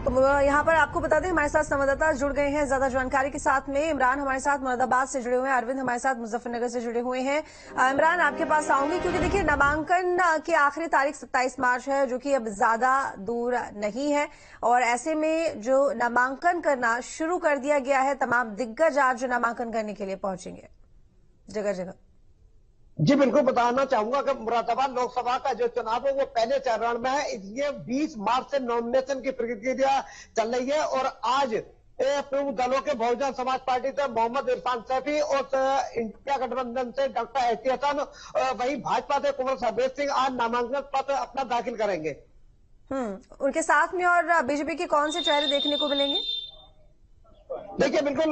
यहाँ पर आपको बता दें हमारे साथ संवाददाता जुड़ गए हैं ज्यादा जानकारी के साथ में। इमरान हमारे साथ मुरादाबाद से जुड़े हुए हैं, अरविंद हमारे साथ मुजफ्फरनगर से जुड़े हुए हैं। इमरान, आपके पास आऊंगी क्योंकि देखिए नामांकन की आखिरी तारीख 27 मार्च है, जो कि अब ज्यादा दूर नहीं है, और ऐसे में जो नामांकन करना शुरू कर दिया गया है, तमाम दिग्गज आज नामांकन करने के लिए पहुंचेंगे जगह जगह। जी बिल्कुल, बताना चाहूंगा कि मुरादाबाद लोकसभा का जो चुनाव है वो पहले चरण में है, इसलिए 20 मार्च से नॉमिनेशन की प्रक्रिया चल रही है। और आज प्रमुख दलों के बहुजन समाज पार्टी से मोहम्मद इरफान सैफी और इंडिया गठबंधन से डॉक्टर एसटी हसन, वही भाजपा से कुंवर सर्वेश सिंह आज नामांकन पत्र अपना दाखिल करेंगे। उनके साथ में और बीजेपी के कौन से चेहरे देखने को मिलेंगे? देखिए बिल्कुल,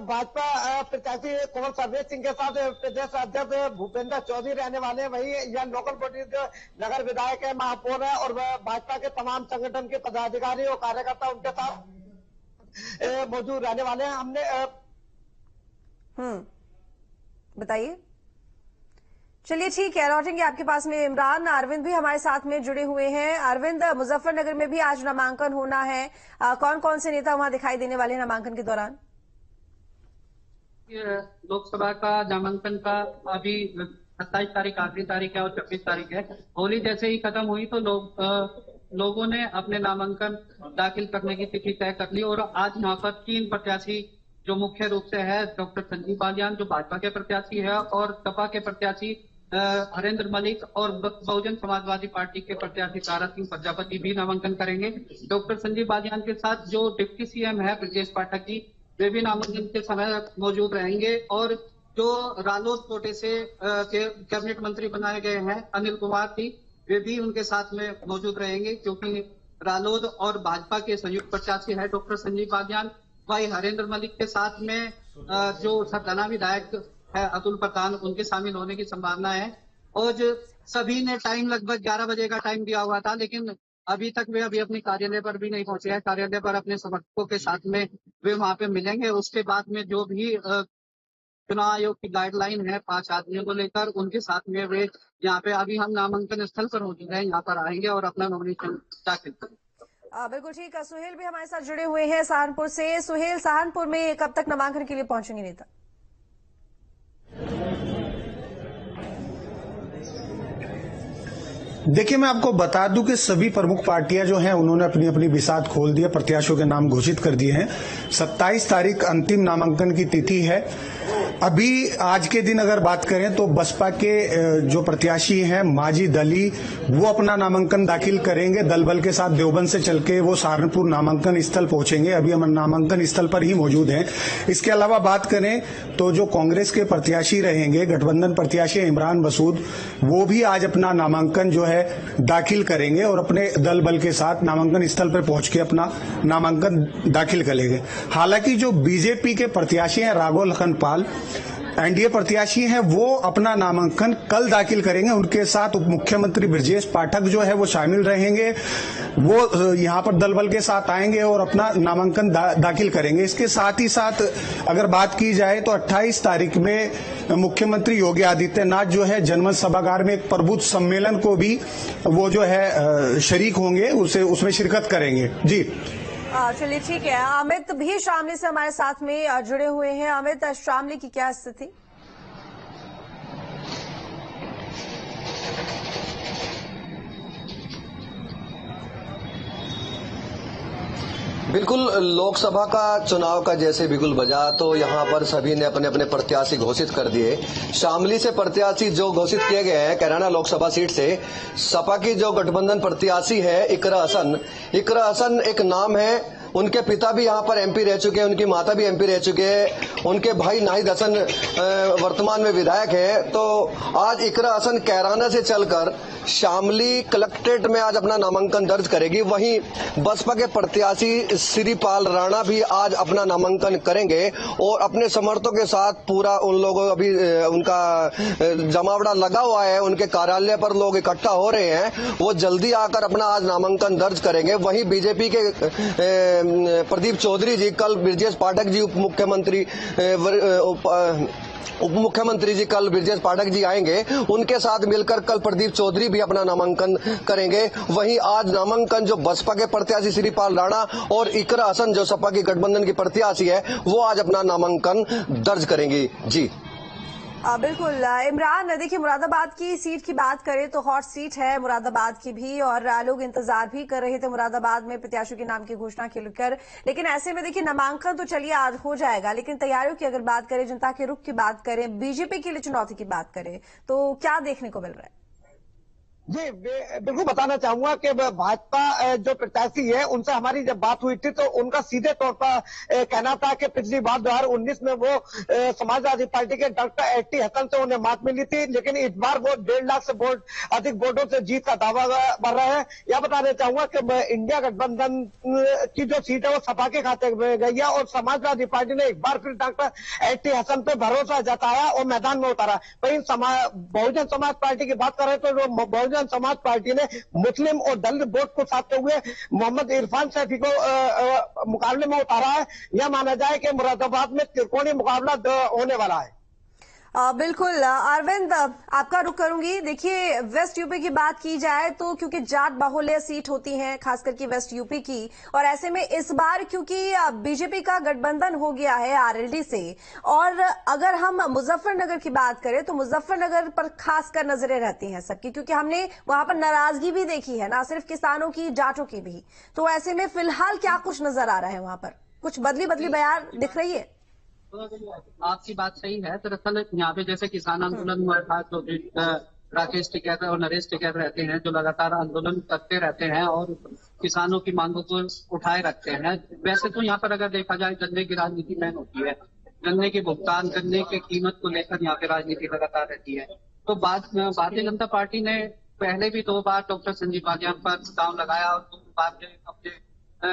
भाजपा प्रत्याशी कुंवर सर्वेश सिंह के साथ प्रदेश अध्यक्ष भूपेंद्र चौधरी रहने वाले हैं। वही यह लोकल बॉडी नगर विधायक है, महापौर है, और भाजपा के तमाम संगठन के पदाधिकारी और कार्यकर्ता उनके साथ मौजूद रहने वाले हैं। हमने बताइए। चलिए ठीक है, लौटेंगे आपके पास में। इमरान, अरविंद भी हमारे साथ में जुड़े हुए हैं। अरविंद, मुजफ्फरनगर में भी आज नामांकन होना है, कौन कौन से नेता वहां दिखाई देने वाले हैं नामांकन के दौरान? लोकसभा का नामांकन का अभी 27 तारीख आखिरी तारीख है और 26 तारीख है। होली जैसे ही खत्म हुई तो लोगों ने अपने नामांकन दाखिल करने की तिथि तय कर ली, और आज यहाँ पर 3 प्रत्याशी जो मुख्य रूप से है डॉक्टर संजीव बालियान जो भाजपा के प्रत्याशी है, और सपा के प्रत्याशी हरेंद्र मलिक, और बहुजन समाजवादी पार्टी के प्रत्याशी तारा सिंह प्रजापति भी नामांकन करेंगे। डॉक्टर संजीव बालियान के साथ जो डिप्टी सीएम है ब्रजेश पाठक जी, वे भी नामांकन के समय मौजूद रहेंगे। और जो रालोद कोटे से कैबिनेट मंत्री बनाए गए हैं अनिल कुमार जी, वे भी उनके साथ में मौजूद रहेंगे, क्योंकि रालोद और भाजपा के संयुक्त प्रत्याशी है डॉक्टर संजीव बालियान। भाई हरेंद्र मलिक के साथ में जो सरगना विधायक है अतुल प्रधान, उनके शामिल होने की संभावना है। और सभी ने टाइम लगभग 11 बजे का टाइम दिया हुआ था, लेकिन अभी तक वे अभी अपने कार्यालय पर भी नहीं पहुंचे हैं। कार्यालय पर अपने समर्थकों के साथ में वे वहां पे मिलेंगे। उसके बाद में जो भी चुनाव आयोग की गाइडलाइन है 5 आदमियों को लेकर, उनके साथ में वे यहाँ पे अभी हम नामांकन स्थल पर मौजूद हैं, यहाँ पर आएंगे और अपना नॉमिनेशन दाखिल करेंगे। बिल्कुल ठीक है। सुहेल भी हमारे साथ जुड़े हुए हैं सहारनपुर से। सुहेल, सहारनपुर में कब तक नामांकन के लिए पहुंचेंगे नेता? देखिए, मैं आपको बता दूं कि सभी प्रमुख पार्टियां जो हैं उन्होंने अपनी अपनी बिसात खोल दी है, प्रत्याशियों के नाम घोषित कर दिए हैं। 27 तारीख अंतिम नामांकन की तिथि है। अभी आज के दिन अगर बात करें तो बसपा के जो प्रत्याशी हैं माजिद अली, वो अपना नामांकन दाखिल करेंगे। दल बल के साथ देवबंद से चल के वो सहारनपुर नामांकन स्थल पहुंचेंगे। अभी हम नामांकन स्थल पर ही मौजूद हैं। इसके अलावा बात करें तो जो कांग्रेस के प्रत्याशी रहेंगे, गठबंधन प्रत्याशी इमरान मसूद, वो भी आज अपना नामांकन जो है दाखिल करेंगे और अपने दल बल के साथ नामांकन स्थल पर पहुंच के अपना नामांकन दाखिल करेंगे। हालांकि जो बीजेपी के प्रत्याशी हैं राघव लखनपाल, एनडीए प्रत्याशी हैं, वो अपना नामांकन कल दाखिल करेंगे। उनके साथ उप मुख्यमंत्री ब्रजेश पाठक जो है वो शामिल रहेंगे। वो यहाँ पर दल बल के साथ आएंगे और अपना नामांकन दाखिल करेंगे। इसके साथ ही साथ अगर बात की जाए तो 28 तारीख में मुख्यमंत्री योगी आदित्यनाथ जो है जनमत सभागार में एक प्रबुद्ध सम्मेलन को भी वो जो है शरीक होंगे, उसमें शिरकत करेंगे। जी चलिए ठीक है। अमित भी शामली से हमारे साथ में जुड़े हुए हैं। अमित, शामली की क्या स्थिति? बिल्कुल, लोकसभा का चुनाव का जैसे बिगुल बजा तो यहाँ पर सभी ने अपने अपने प्रत्याशी घोषित कर दिए। शामली से प्रत्याशी जो घोषित किए गए हैं कैराना लोकसभा सीट से, सपा की जो गठबंधन प्रत्याशी है इकरा हसन एक नाम है। उनके पिता भी यहाँ पर एमपी रह चुके हैं, उनकी माता भी एमपी रह चुके हैं, उनके भाई नाहिद हसन वर्तमान में विधायक है। तो आज इकरा हसन कैराना से चलकर शामली कलेक्ट्रेट में आज अपना नामांकन दर्ज करेगी। वहीं बसपा के प्रत्याशी श्रीपाल राणा भी आज अपना नामांकन करेंगे और अपने समर्थकों के साथ पूरा उन लोगों अभी उनका जमावड़ा लगा हुआ है, उनके कार्यालय पर लोग इकट्ठा हो रहे हैं, वो जल्दी आकर अपना आज नामांकन दर्ज करेंगे। वहीं बीजेपी के प्रदीप चौधरी जी, कल ब्रजेश पाठक जी उप मुख्यमंत्री जी कल ब्रजेश पाठक जी आएंगे, उनके साथ मिलकर कल प्रदीप चौधरी भी अपना नामांकन करेंगे। वहीं आज नामांकन जो बसपा के प्रत्याशी श्रीपाल राणा और इकरा हसन जो सपा की गठबंधन की प्रत्याशी है, वो आज अपना नामांकन दर्ज करेंगी। जी बिल्कुल इमरान, देखिए मुरादाबाद की सीट की बात करें तो हॉट सीट है मुरादाबाद की भी, और लोग इंतजार भी कर रहे थे मुरादाबाद में प्रत्याशियों के नाम की घोषणा के लेकर। लेकिन ऐसे में देखिए नामांकन तो चलिए आज हो जाएगा, लेकिन तैयारियों की अगर बात करें, जनता के रुख की बात करें, बीजेपी के लिए चुनौती की बात करें, तो क्या देखने को मिल रहा है? जी बिल्कुल बताना चाहूंगा कि भाजपा जो प्रत्याशी है उनसे हमारी जब बात हुई थी तो उनका सीधे तौर पर कहना था कि पिछली बार 2019 में वो समाजवादी पार्टी के डॉक्टर एटी हसन से उन्हें मात मिली थी, लेकिन इस बार वो 1.5 लाख से अधिक वोटों से जीत का दावा कर रहे हैं। यह बताना चाहूंगा कि इंडिया गठबंधन की जो सीट है वो सपा के खाते में गई है और समाजवादी पार्टी ने एक बार फिर डॉक्टर एटी हसन पे भरोसा जताया और मैदान में उतारा। वहीं बहुजन समाज पार्टी की बात करें तो बहुजन समाज पार्टी ने मुस्लिम और दलित वोट को साधते हुए मोहम्मद इरफान सैफी को मुकाबले में उतारा है। यह माना जाए कि मुरादाबाद में त्रिकोणीय मुकाबला होने वाला है। बिल्कुल अरविंद, आपका रुख करूंगी। देखिए वेस्ट यूपी की बात की जाए तो क्योंकि जाट बाहुल्य सीट होती है खास करके वेस्ट यूपी की, और ऐसे में इस बार क्योंकि बीजेपी का गठबंधन हो गया है आरएलडी से, और अगर हम मुजफ्फरनगर की बात करें तो मुजफ्फरनगर पर खासकर नजरें रहती हैं सबकी, क्योंकि हमने वहां पर नाराजगी भी देखी है, ना सिर्फ किसानों की, जाटों की भी। तो ऐसे में फिलहाल क्या कुछ नजर आ रहा है वहां पर? कुछ बदली बयान दिख रही है? आपकी बात सही है। दरअसल यहाँ पे जैसे किसान आंदोलन हुआ था, तो राकेश टिकैत और नरेश टिकैत रहते हैं जो लगातार आंदोलन करते रहते हैं और किसानों की मांगों को उठाए रखते हैं। वैसे तो यहाँ पर अगर देखा जाए गन्ने की राजनीति मैन होती है, गन्ने के भुगतान, गन्ने की कीमत को लेकर यहाँ पे राजनीति लगातार रहती है। तो भारतीय जनता पार्टी ने पहले भी 2 बार डॉक्टर संजीव बालियान पर दांव लगाया और 2 बार अपने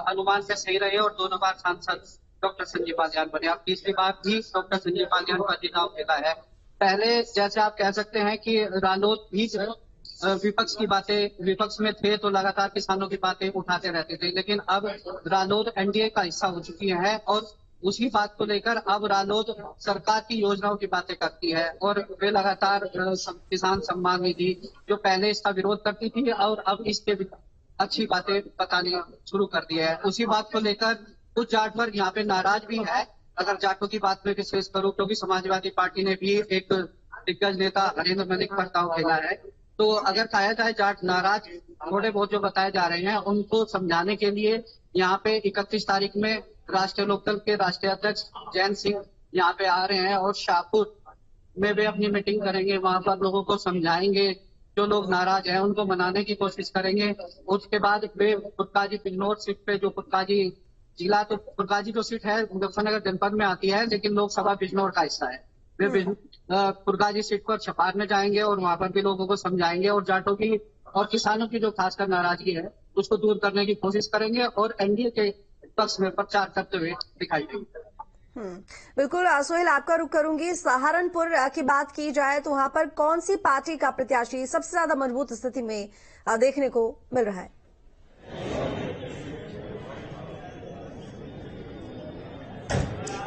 अनुमान से सही रहे और 2 बार सांसद डॉक्टर संजीव बालियान बने। अब तीसरी बार भी डॉक्टर संजीव बालियान का चुनाव खेला है। पहले जैसे आप कह सकते हैं कि रालोद भी विपक्ष में थे तो लगातार किसानों की बातें उठाते रहते थे, लेकिन अब रालोद एनडीए का हिस्सा हो चुकी है और उसी बात को लेकर अब रालोद सरकार की योजनाओं की बातें करती है और वे लगातार किसान सम्मान निधि जो पहले इसका विरोध करती थी और अब इसके अच्छी बातें बतानी शुरू कर दी है। उसी बात को लेकर कुछ जाट वर्ग यहाँ पे नाराज भी है। अगर जाटों की बात में विशेष करूं क्योंकि समाजवादी पार्टी ने भी एक दिग्गज नेता हरेंद्र मलिक पर दांव खेला है, तो अगर कहा जाए जाट नाराज थोड़े बहुत जो बताए जा रहे हैं उनको समझाने के लिए यहाँ पे 31 तारीख में राष्ट्रीय लोकदल के राष्ट्रीय अध्यक्ष जैन सिंह यहाँ पे आ रहे हैं और शाहपुर में वे अपनी मीटिंग करेंगे। वहां पर लोगों को समझाएंगे, जो लोग नाराज हैं उनको मनाने की कोशिश करेंगे। उसके बाद वे फुटकाजी बिजनौर सीट पे, जो फुटकाजी जिला तो फुटकाजी जो सीट है मुजफ्फरनगर जनपद में आती है लेकिन लोकसभा बिजनौर का हिस्सा है, वे फुटकाजी सीट पर छपार में जाएंगे और वहां पर भी लोगों को समझाएंगे और जाटों की और किसानों की जो खासकर नाराजगी है उसको दूर करने की कोशिश करेंगे और एनडीए के पक्ष में प्रचार करते हुए दिखाई देंगे। बिल्कुल सोहेल, आपका रुख करूंगी। सहारनपुर की बात की जाए तो वहां पर कौन सी पार्टी का प्रत्याशी सबसे ज्यादा मजबूत स्थिति में देखने को मिल रहा है?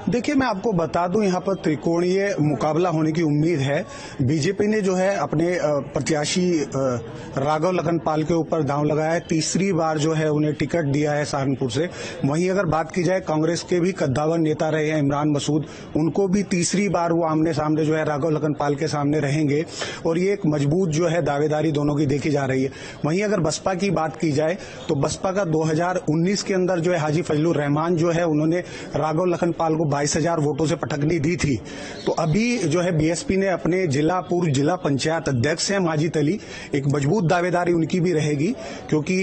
देखिए मैं आपको बता दूं यहाँ पर त्रिकोणीय मुकाबला होने की उम्मीद है। बीजेपी ने जो है अपने प्रत्याशी राघव लखनपाल के ऊपर दांव लगाया है, तीसरी बार जो है उन्हें टिकट दिया है सहारनपुर से। वहीं अगर बात की जाए कांग्रेस के भी कद्दावर नेता रहे हैं इमरान मसूद, उनको भी तीसरी बार वो आमने सामने जो है राघव लखनपाल के सामने रहेंगे और ये एक मजबूत जो है दावेदारी दोनों की देखी जा रही है। वहीं अगर बसपा की बात की जाए तो बसपा का 2019 के अंदर जो है हाजी फजलुर रहमान जो है उन्होंने राघव लखनपाल को 22,000 वोटों से पटकनी दी थी। तो अभी जो है बीएसपी ने अपने पूर्व जिला पंचायत अध्यक्ष हैं माजिद अली, एक मजबूत दावेदारी उनकी भी रहेगी क्योंकि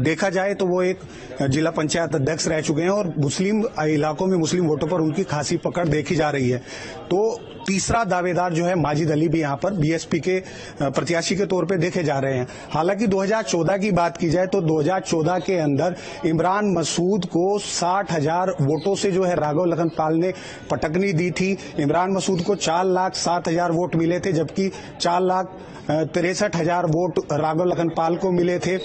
देखा जाए तो वो एक जिला पंचायत अध्यक्ष रह चुके हैं और मुस्लिम इलाकों में मुस्लिम वोटों पर उनकी खासी पकड़ देखी जा रही है। तो तीसरा दावेदार जो है माजिद अली भी यहाँ पर बीएसपी के प्रत्याशी के तौर पे देखे जा रहे हैं। हालांकि 2014 की बात की जाए तो 2014 के अंदर इमरान मसूद को 60,000 वोटों से जो है राघव राघव लखनपाल ने पटकनी दी थी। इमरान मसूद को 4,07,000 वोट मिले थे, जबकि 4,63,000 वोट राघव लखनपाल को मिले थे।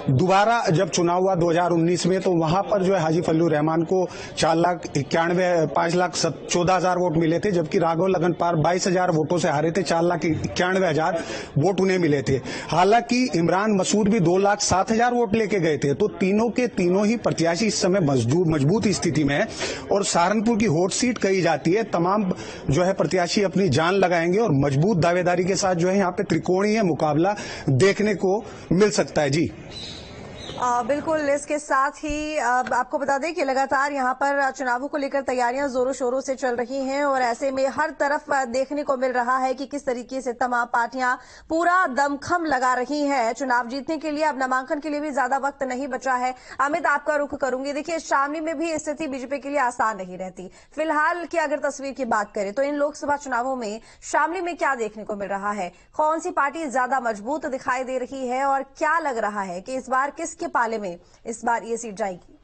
दोबारा जब चुनाव हुआ 2019 में, तो वहां पर जो है हाजी फल्लू रहमान को 5,14,000 वोट मिले थे, जबकि राघव लखनपाल 22,000 वोटों से हारे थे। 4,91,000 वोट उन्हें मिले थे। हालांकि इमरान मसूद भी 2,07,000 वोट लेके गए थे। तो तीनों के तीनों ही प्रत्याशी इस समय मजबूत स्थिति में है और सहारनपुर की हॉट सीट कही जाती है। तमाम जो है प्रत्याशी अपनी जान लगाएंगे और मजबूत दावेदारी के साथ जो है यहाँ पे त्रिकोणीय मुकाबला देखने को मिल सकता है। जी बिल्कुल। इसके साथ ही आपको बता दें कि लगातार यहाँ पर चुनावों को लेकर तैयारियां जोरों शोरों से चल रही हैं और ऐसे में हर तरफ देखने को मिल रहा है कि किस तरीके से तमाम पार्टियां पूरा दमखम लगा रही हैं चुनाव जीतने के लिए। अब नामांकन के लिए भी ज्यादा वक्त नहीं बचा है। अमित, आपका रुख करूंगी। देखिए, शामली में भी स्थिति बीजेपी के लिए आसान नहीं रहती। फिलहाल की अगर तस्वीर की बात करें तो इन लोकसभा चुनावों में शामली में क्या देखने को मिल रहा है? कौन सी पार्टी ज्यादा मजबूत दिखाई दे रही है और क्या लग रहा है कि इस बार किसके पाले में इस बार ये सीट जाएगी?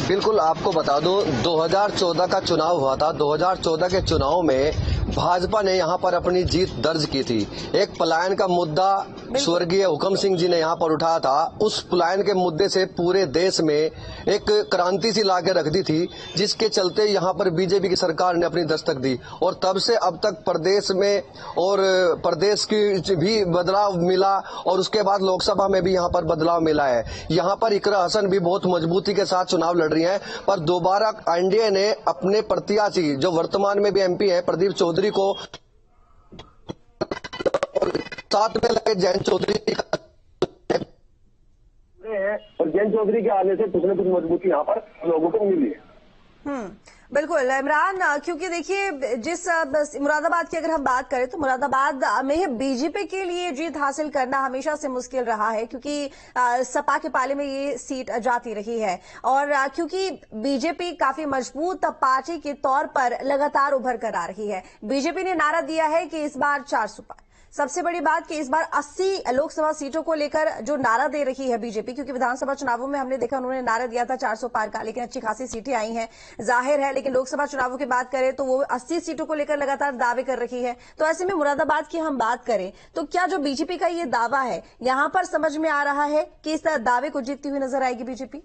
बिल्कुल, आपको बता दूं 2014 का चुनाव हुआ था। 2014 के चुनाव में भाजपा ने यहां पर अपनी जीत दर्ज की थी। एक पलायन का मुद्दा स्वर्गीय हुकम सिंह जी ने यहां पर उठाया था। उस पलायन के मुद्दे से पूरे देश में एक क्रांति सी लाके रख दी थी, जिसके चलते यहां पर बीजेपी की सरकार ने अपनी दस्तक दी और तब से अब तक प्रदेश में और प्रदेश की भी बदलाव मिला और उसके बाद लोकसभा में भी यहां पर बदलाव मिला है। यहां पर इकरा हसन भी बहुत मजबूती के साथ चुनाव लड़ रही हैं, पर दोबारा एनडीए ने अपने प्रत्याशी जो वर्तमान में भी एमपी है प्रदीप चौधरी को साथ में लगे जयंत चौधरी और जयंत चौधरी के आने से कुछ न कुछ मजबूती यहाँ पर लोगों को मिली है। बिल्कुल इमरान, क्योंकि देखिए जिस मुरादाबाद की अगर हम बात करें तो मुरादाबाद में बीजेपी के लिए जीत हासिल करना हमेशा से मुश्किल रहा है, क्योंकि सपा के पाले में ये सीट जाती रही है और क्योंकि बीजेपी काफी मजबूत पार्टी के तौर पर लगातार उभर कर आ रही है। बीजेपी ने नारा दिया है कि इस बार 400 पार। सबसे बड़ी बात कि इस बार 80 लोकसभा सीटों को लेकर जो नारा दे रही है बीजेपी, क्योंकि विधानसभा चुनावों में हमने देखा उन्होंने नारा दिया था 400 पार का, लेकिन अच्छी खासी सीटें आई हैं जाहिर है। लेकिन लोकसभा चुनावों की बात करें तो वो 80 सीटों को लेकर लगातार दावे कर रही है। तो ऐसे में मुरादाबाद की हम बात करें तो क्या जो बीजेपी का ये दावा है यहां पर समझ में आ रहा है कि इस दावे को जीतती हुई नजर आएगी बीजेपी?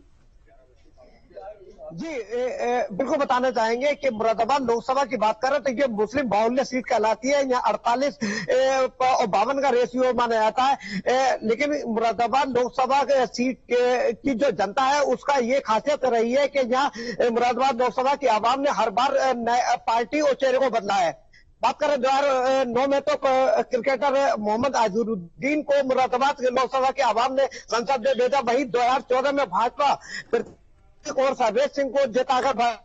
जी बिल्कुल बताना चाहेंगे कि मुरादाबाद लोकसभा की बात करें तो ये मुस्लिम बाहुल्य सीट कहलाती है। यहाँ 48 और 52 का रेशियो माना जाता है। लेकिन मुरादाबाद लोकसभा सीट की जो जनता है उसका ये खासियत रही है कि यहाँ मुरादाबाद लोकसभा की आवाम ने हर बार पार्टी और चेहरे को बदला है। बात करें 2009 में तो क्रिकेटर मोहम्मद अजहरुद्दीन को मुरादाबाद लोकसभा की आवाम ने संसद में भेजा। वही 2014 में भाजपा और सर्वेश सिंह को जिताकर।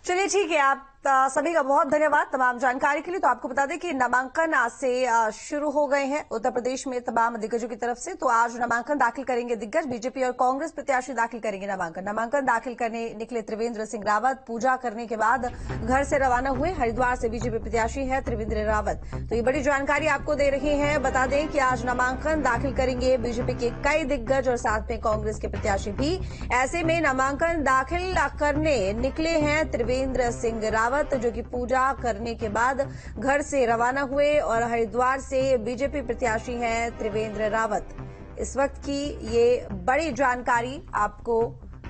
चलिए ठीक है, आप सभी का बहुत धन्यवाद तमाम जानकारी के लिए। तो आपको बता दें कि नामांकन आज से शुरू हो गए हैं उत्तर प्रदेश में तमाम दिग्गजों की तरफ से। तो आज नामांकन दाखिल करेंगे दिग्गज। बीजेपी और कांग्रेस प्रत्याशी दाखिल करेंगे नामांकन दाखिल करने निकले त्रिवेंद्र सिंह रावत। पूजा करने के बाद घर से रवाना हुए। हरिद्वार से बीजेपी प्रत्याशी है त्रिवेंद्र रावत। तो ये बड़ी जानकारी आपको दे रही है। बता दें कि आज नामांकन दाखिल करेंगे बीजेपी के कई दिग्गज और साथ में कांग्रेस के प्रत्याशी भी। ऐसे में नामांकन दाखिल करने निकले हैं त्रिवेंद्र सिंह रावत, जो कि पूजा करने के बाद घर से रवाना हुए और हरिद्वार से बीजेपी प्रत्याशी हैं त्रिवेंद्र रावत। इस वक्त की ये बड़ी जानकारी आपको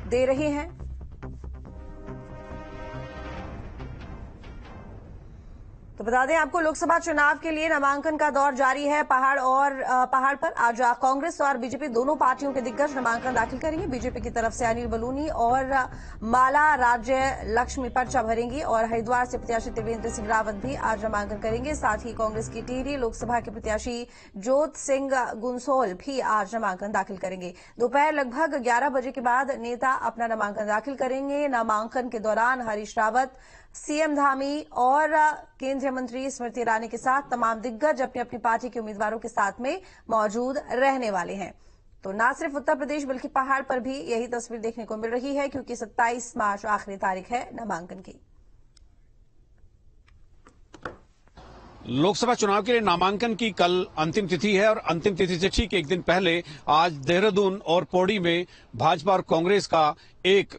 दे रहे हैं। तो बता दें आपको लोकसभा चुनाव के लिए नामांकन का दौर जारी है। पहाड़ पर आज कांग्रेस और बीजेपी दोनों पार्टियों के दिग्गज नामांकन दाखिल करेंगे। बीजेपी की तरफ से अनिल बलूनी और माला राज्य लक्ष्मी पर्चा भरेंगी और हरिद्वार से प्रत्याशी त्रिवेंद्र सिंह रावत भी आज नामांकन करेंगे। साथ ही कांग्रेस की टिहरी लोकसभा के प्रत्याशी जोत सिंह गुंसोल भी आज नामांकन दाखिल करेंगे। दोपहर लगभग 11 बजे के बाद नेता अपना नामांकन दाखिल करेंगे। नामांकन के दौरान हरीश रावत, सीएम धामी और केंद्रीय मंत्री स्मृति ईरानी के साथ तमाम दिग्गज अपनी अपनी पार्टी के उम्मीदवारों के साथ में मौजूद रहने वाले हैं। तो न सिर्फ उत्तर प्रदेश बल्कि पहाड़ पर भी यही तस्वीर देखने को मिल रही है, क्योंकि 27 मार्च आखिरी तारीख है नामांकन की। लोकसभा चुनाव के लिए नामांकन की कल अंतिम तिथि है और अंतिम तिथि से ठीक एक दिन पहले आज देहरादून और पौड़ी में भाजपा और कांग्रेस का एक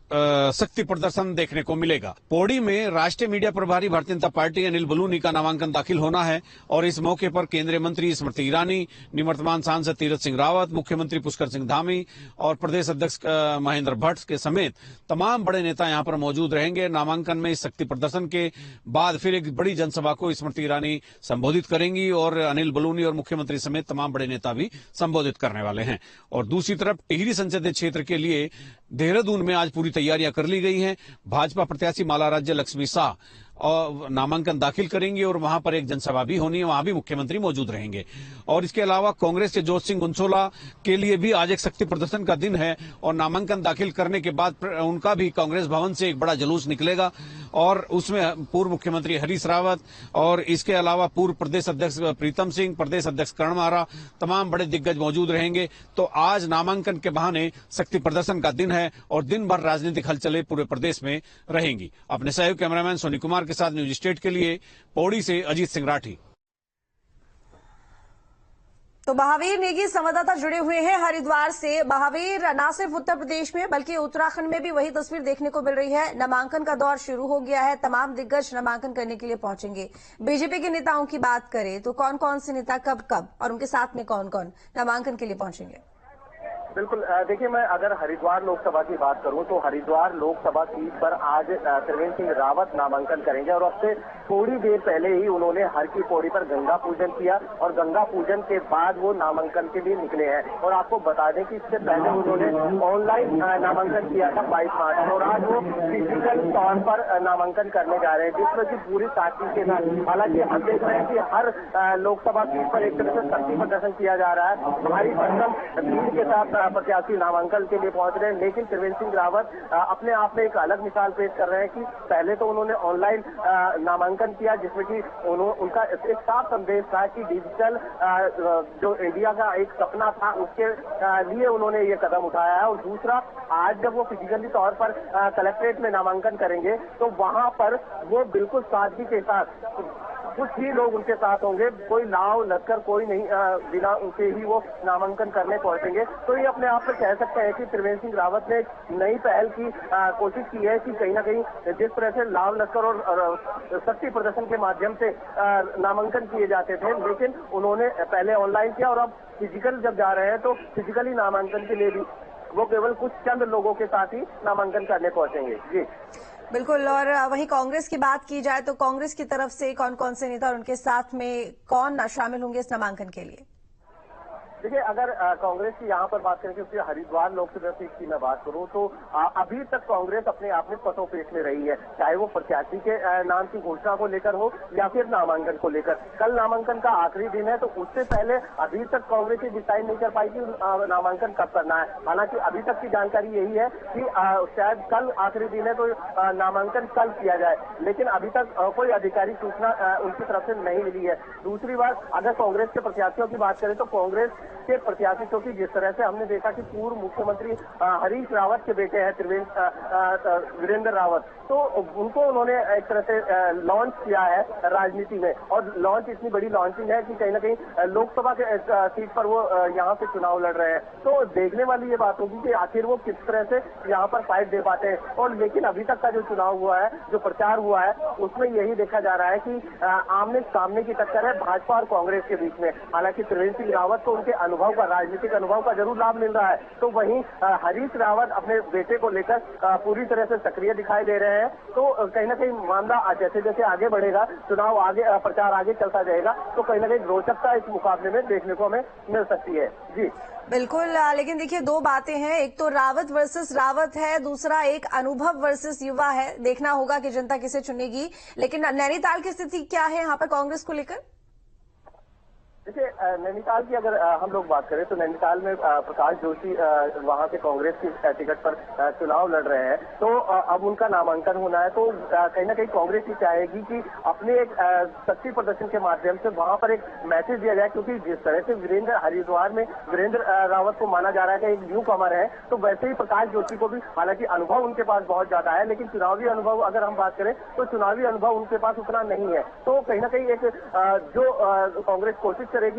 शक्ति प्रदर्शन देखने को मिलेगा। पौड़ी में राष्ट्रीय मीडिया प्रभारी भारतीय जनता पार्टी अनिल बलूनी का नामांकन दाखिल होना है और इस मौके पर केंद्रीय मंत्री स्मृति ईरानी, निवर्तमान सांसद तीरथ सिंह रावत, मुख्यमंत्री पुष्कर सिंह धामी और प्रदेश अध्यक्ष महेंद्र भट्ट के समेत तमाम बड़े नेता यहां पर मौजूद रहेंगे। नामांकन में इस शक्ति प्रदर्शन के बाद फिर एक बड़ी जनसभा को स्मृति ईरानी संबोधित करेंगी और अनिल बलूनी और मुख्यमंत्री समेत तमाम बड़े नेता भी संबोधित करने वाले हैं। और दूसरी तरफ टिहरी संसदीय क्षेत्र के लिए देहरादून में आज पूरी तैयारियां कर ली गई हैं। भाजपा प्रत्याशी माला राज्य लक्ष्मी शाह और नामांकन दाखिल करेंगे और वहां पर एक जनसभा भी होनी है, वहां भी मुख्यमंत्री मौजूद रहेंगे। और इसके अलावा कांग्रेस के जोत सिंह गुंसोला के लिए भी आज एक शक्ति प्रदर्शन का दिन है और नामांकन दाखिल करने के बाद उनका भी कांग्रेस भवन से एक बड़ा जुलूस निकलेगा और उसमें पूर्व मुख्यमंत्री हरीश रावत और इसके अलावा पूर्व प्रदेश अध्यक्ष प्रीतम सिंह, प्रदेश अध्यक्ष कर्ण मारा, तमाम बड़े दिग्गज मौजूद रहेंगे। तो आज नामांकन के बहाने शक्ति प्रदर्शन का दिन है और दिन भर राजनीतिक हलचलें पूरे प्रदेश में रहेंगी। अपने सहयोगी कैमरामैन सोनी कुमार के साथ न्यूज स्टेट के लिए पौड़ी से अजीत सिंह राठी। तो महावीर नेगी संवाददाता जुड़े हुए हैं हरिद्वार से। महावीर, न सिर्फ उत्तर प्रदेश में बल्कि उत्तराखंड में भी वही तस्वीर देखने को मिल रही है। नामांकन का दौर शुरू हो गया है, तमाम दिग्गज नामांकन करने के लिए पहुंचेंगे। बीजेपी के नेताओं की बात करें तो कौन कौन से नेता कब कब और उनके साथ में कौन कौन नामांकन के लिए पहुंचेंगे? बिल्कुल, देखिए, मैं अगर हरिद्वार लोकसभा की बात करूं तो हरिद्वार लोकसभा सीट पर आज त्रिवेंद्र सिंह रावत नामांकन करेंगे और अब से थोड़ी देर पहले ही उन्होंने हर की पौड़ी पर गंगा पूजन किया और गंगा पूजन के बाद वो नामांकन के लिए निकले हैं। और आपको बता दें कि इससे पहले उन्होंने ऑनलाइन नामांकन किया था 22 मार्च और आज वो फिजिकल तौर पर नामांकन करने जा रहे हैं, जिसमें की पूरी ताकत के साथ। हालांकि हम देख रहे हैं कि हर लोकसभा सीट पर एक तरह से शक्ति प्रदर्शन किया जा रहा है, भारी भरकम भीड़ के साथ प्रत्याशी नामांकन के लिए पहुंच रहे हैं। लेकिन त्रिवेंद्र सिंह रावत अपने आप में एक अलग मिसाल पेश कर रहे हैं कि पहले तो उन्होंने ऑनलाइन नामांकन किया, जिसमें कि उनका एक साफ संदेश था कि डिजिटल जो इंडिया का एक सपना था उसके लिए उन्होंने ये कदम उठाया है। और दूसरा, आज जब वो फिजिकली तौर पर कलेक्ट्रेट में नामांकन करेंगे तो वहां पर वो बिल्कुल सादगी के साथ कुछ ही लोग उनके साथ होंगे, कोई लाव लश्कर कोई नहीं, बिना उनके ही वो नामांकन करने पहुंचेंगे। तो ये अपने आप में कह सकते हैं कि त्रिवेंद्र सिंह रावत ने नई पहल की कोशिश की है कि कहीं ना कहीं जिस तरह से लाव लश्कर और शक्ति प्रदर्शन के माध्यम से नामांकन किए जाते थे, लेकिन उन्होंने पहले ऑनलाइन किया और अब फिजिकल जब जा रहे हैं तो फिजिकली नामांकन के लिए भी वो केवल कुछ चंद लोगों के साथ ही नामांकन करने पहुंचेंगे। जी बिल्कुल। और वहीं कांग्रेस की बात की जाए तो कांग्रेस की तरफ से कौन कौन से नेता और उनके साथ में कौन शामिल होंगे इस नामांकन के लिए? देखिए, अगर कांग्रेस की यहाँ पर बात करें, क्योंकि हरिद्वार लोकसभा सीट की मैं बात करूँ तो अभी तक कांग्रेस अपने आप में पटों पेश में रही है, चाहे वो प्रत्याशी के नाम की घोषणा को लेकर हो या फिर नामांकन को लेकर। कल नामांकन का आखिरी दिन है तो उससे पहले अभी तक कांग्रेस ये डिसाइड नहीं कर पाई कि नामांकन कब करना है। हालांकि अभी तक की जानकारी यही है कि शायद कल आखिरी दिन है तो नामांकन कल किया जाए, लेकिन अभी तक कोई आधिकारिक सूचना उनकी तरफ से नहीं मिली है। दूसरी बात, अगर कांग्रेस के प्रत्याशियों की बात करें तो कांग्रेस के प्रत्याशी, क्योंकि जिस तरह से हमने देखा कि पूर्व मुख्यमंत्री हरीश रावत के बेटे हैं वीरेंद्र रावत, तो उनको उन्होंने एक तरह से लॉन्च किया है राजनीति में। और लॉन्च इतनी बड़ी लॉन्चिंग है कि कहीं ना कहीं लोकसभा के सीट पर वो यहाँ से चुनाव लड़ रहे हैं। तो देखने वाली ये बात होगी कि आखिर वो किस तरह से यहाँ पर फाइट दे पाते हैं। और लेकिन अभी तक का जो चुनाव हुआ है, जो प्रचार हुआ है, उसमें यही देखा जा रहा है कि आमने सामने की टक्कर है भाजपा और कांग्रेस के बीच में। हालांकि त्रिवेंद्र सिंह रावत को उनके अनुभव का, राजनीतिक अनुभव का जरूर लाभ मिल रहा है, तो वहीं हरीश रावत अपने बेटे को लेकर पूरी तरह से सक्रिय दिखाई दे रहे हैं। तो कहीं ना कहीं मामला जैसे जैसे आगे बढ़ेगा, चुनाव आगे, प्रचार आगे चलता जाएगा, तो कहीं ना कहीं रोचकता इस मुकाबले में देखने को हमें मिल सकती है। जी बिल्कुल। लेकिन देखिए, दो बातें हैं, एक तो रावत वर्सेस रावत है, दूसरा एक अनुभव वर्सेस युवा है। देखना होगा कि जनता किसे चुनेगी। लेकिन नैनीताल की स्थिति क्या है यहाँ पर कांग्रेस को लेकर? देखिए, नैनीताल की अगर हम लोग बात करें तो नैनीताल में प्रकाश जोशी वहां से कांग्रेस की टिकट पर चुनाव लड़ रहे हैं, तो अब उनका नामांकन होना है, तो कहीं ना कहीं कांग्रेस ही चाहेगी कि अपने एक शक्ति प्रदर्शन के माध्यम से वहां पर एक मैसेज दिया जाए, क्योंकि जिस तरह से हरिद्वार में वीरेंद्र रावत को माना जा रहा है कि एक न्यू कमर है, तो वैसे ही प्रकाश जोशी को भी, हालांकि अनुभव उनके पास बहुत ज्यादा है, लेकिन चुनावी अनुभव अगर हम बात करें तो चुनावी अनुभव उनके पास उतना नहीं है। तो कहीं ना कहीं एक जो कांग्रेस कोशिश करेगी